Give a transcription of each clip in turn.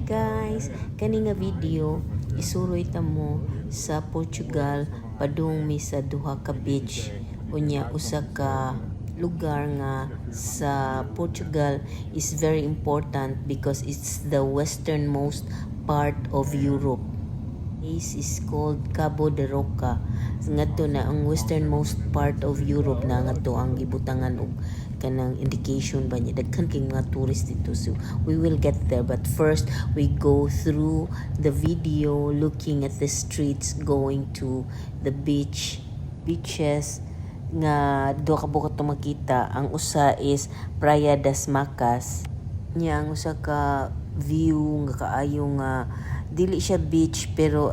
guys, kani nga video isuroy ta mo sa Portugal padung mi sa duha ka beach unya usa ka lugar nga sa Portugal is very important because it's the westernmost part of Europe. Place is called Cabo de Roca. Ngadto na ang westernmost part of Europe na ngadto ang gibutangan og kanang indication ba niya daghan kay mga tourist dito, so we will get there, but first we go through the video looking at the streets going to the beaches nga do ka bukat makita. Ang usa is Praia das Macas nya, ang usa ka view nga kaayo nga dili siya beach pero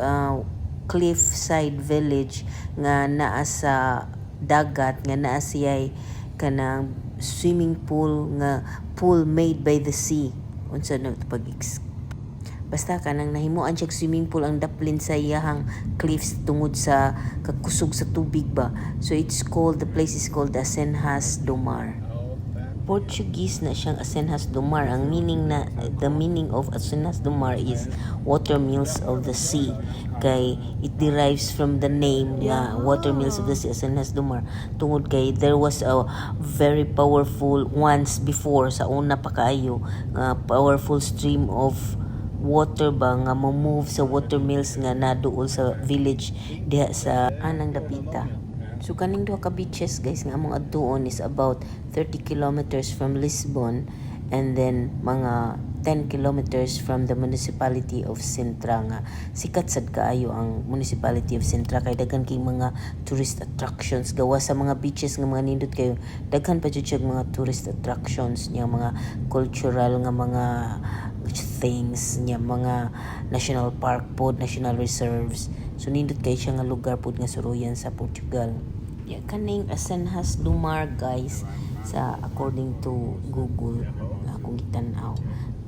cliffside village nga naa sa dagat nga naa siya'y kanang swimming pool nga pool made by the sea. Unsa na pag basta kanang nahimuan siya swimming pool ang daplin sa iyahang cliffs tungod sa kakusog sa tubig ba. So the place is called Asenhas do Mar. Portuguese na siyang Asenhas do Mar. The meaning of Asenhas do Mar is water mills of the sea. Kay it derives from the name nga water mills of the sea, Asenhas do Mar. Tungod kay there was a very powerful once before sa una pa kaayo powerful stream of water ba nga mo-move sa water mills nga naduol sa village diha sa anang dapita. So kaning duha ka beaches guys nga among adtuon is about 30 kilometers from Lisbon and then mga 10 kilometers from the municipality of Sintra. Nga sikat sad kaayo ang municipality of Sintra kay daghan kay mga tourist attractions gawa sa mga beaches nga mga nindot kayo, daghan pa jud siya mga tourist attractions nya mga cultural nga mga things nya mga national park pod, national reserves. So nindot kay siya nga lugar pod nga suruyan sa Portugal. Kaning Asenhas do Mar guys, sa according to Google akong gitan-aw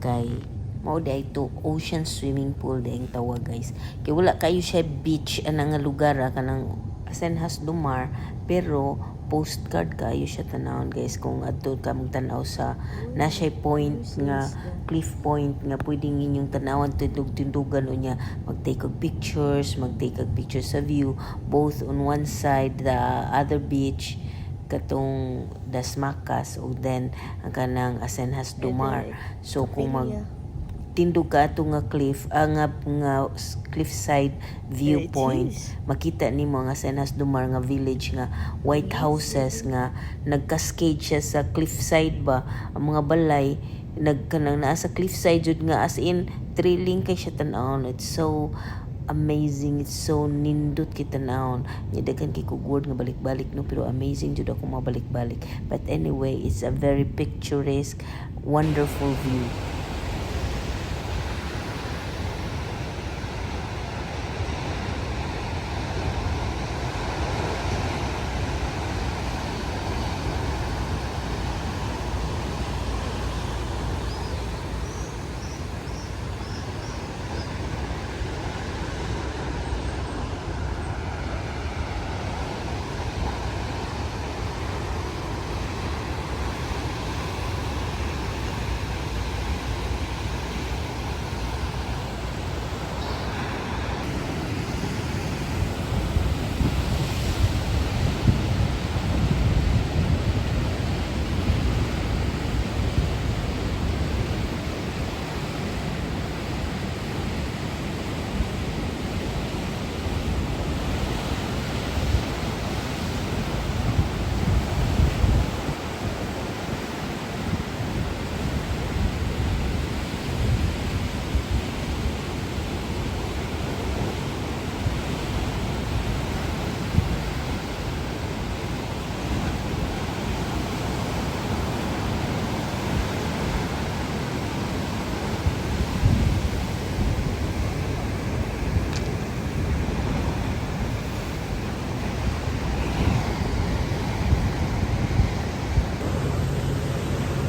kay mao day to ocean swimming pool dayang tawag guys. Kay wala kayo siya beach ana nga lugar kanang Asenhas do Mar, pero postcard kayo siya tanawon guys kung adto ka magtan-aw sa na siya point nga cliff point nga pwedeng inyong tanawan tindog-tindugan unya mag-take og pictures sa view both on one side the other beach katong Das Macas o then ang kanang Asenhas do Mar. So kung tindog ka ato nga cliffside viewpoint, makita nimo nga Asenhas do Mar nga village nga white houses nga nagcascade siya sa cliffside ba. Ang mga balay nagkanang naa sa cliffside jud nga as in thrilling kay siya tan-awon. It's so amazing, it's so nindot kita naon. Daghan kay ko word nga balik-balik no, pero amazing jud ako mabalik-balik. But anyway, it's a very picturesque, wonderful view.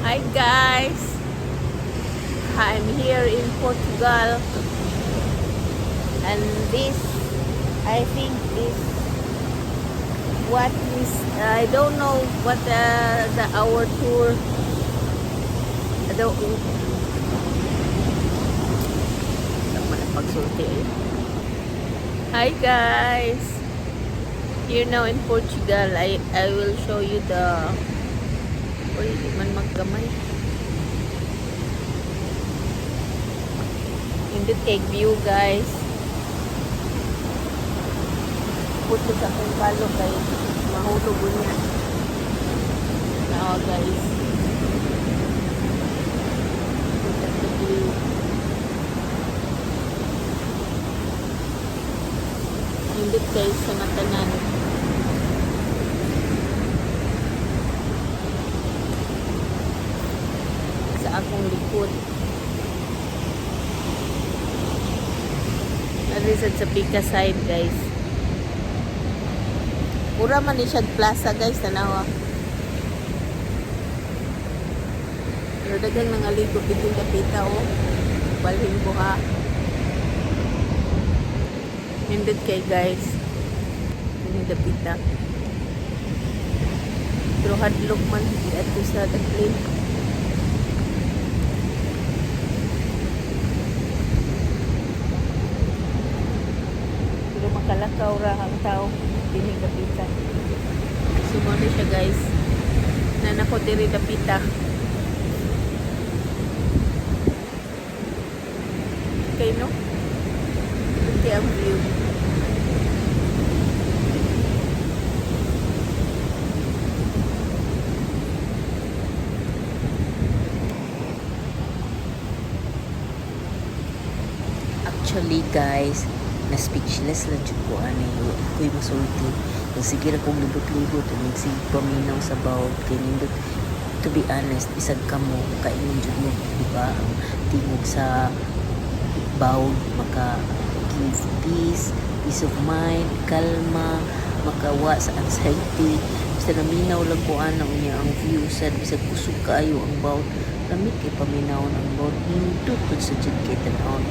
Hi guys, I'm here in Portugal and this I think is what is I don't know what our tour pagsulti. Hi guys! Here now in Portugal, I will show you the... Uy, di man magkamay. Hindi take view guys. Puto sa akong palo guys. Mahulog niya. Now guys. Look at the view. Hindi guys sa matanan. Sa akong likod. Nalisad sa Pika side guys. Mura man ni siya plaza guys, tanawa. Pero dagang nangaligo bitin kapita o. Balhin ko ha. Nindot kay guys. Bitin kapita. Pero hadlok man ato sa daklin. Pero makalakaw ra ang tao. Bitin kapita. Sumali siya guys. Nanako diri kapita. Okay, no? Okay ang view. Actually guys, na speechless lang dyan ko ani. Ako'y masulti. Sige ra kong libot-libot. Sige paminaw sa bawd. Kaya nindot, to be honest, isag ka mo, kainin dyan mo. Diba? Ang tingog sa bawd, maka give peace of mind, kalma, makawa sa anxiety. Basta naminaw lang ko anang niya ang view sa bisag kusog kaayo ang bawd. Lamig kay paminaw ng bawd. Nindot kung sa dyan kay tanawon.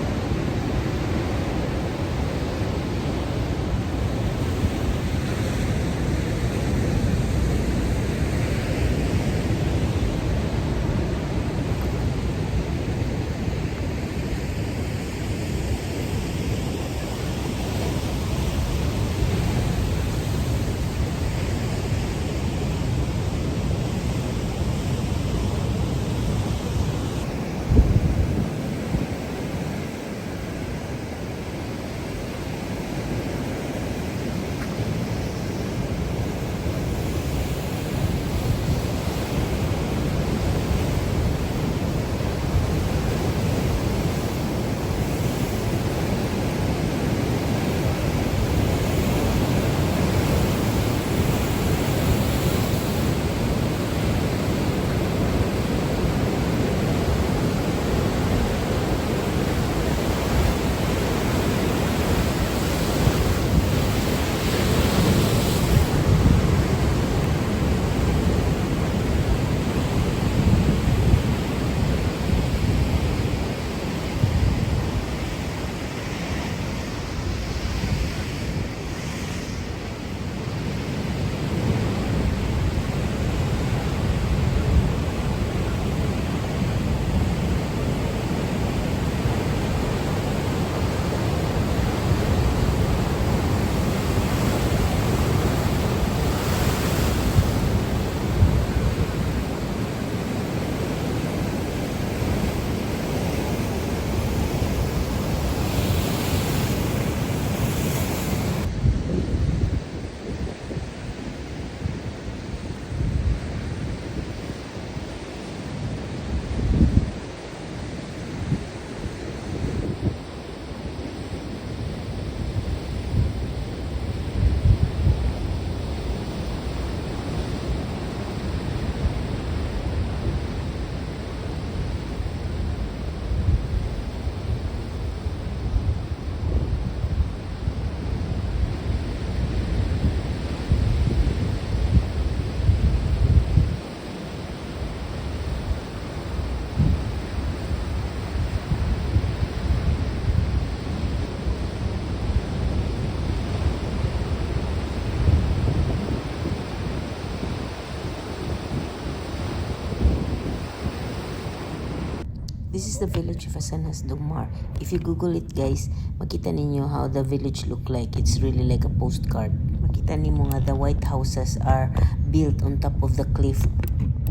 This is the village of Asanas Dumar. If you Google it, guys, makita ninyo how the village look like. It's really like a postcard. Makita ninyo nga the white houses are built on top of the cliff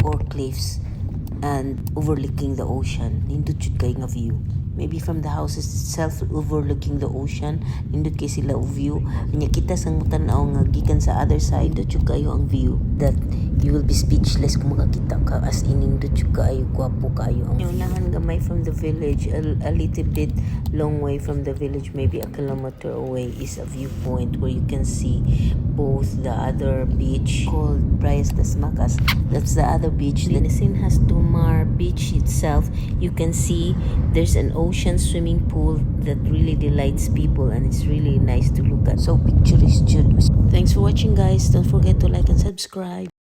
or cliffs and overlooking the ocean. Nindot jud kay nga view. Maybe from the houses itself overlooking the ocean, nindot kay sila o view. Nya kita sang mutanaw nga gikan sa other side, dot jud kayo ang view that you will be speechless kung makakita ka as in nindot jud kayo, gwapo kayo ang view. Unahan gamay from the village, a little bit long way from the village, maybe a kilometer away, is a viewpoint where you can see both the other beach called Prayas das Macas. That's the other beach. The Sinhas Dumar beach itself, you can see there's an ocean swimming pool that really delights people, and it's really nice to look at. So picturesque. Thanks for watching, guys. Don't forget to like and subscribe.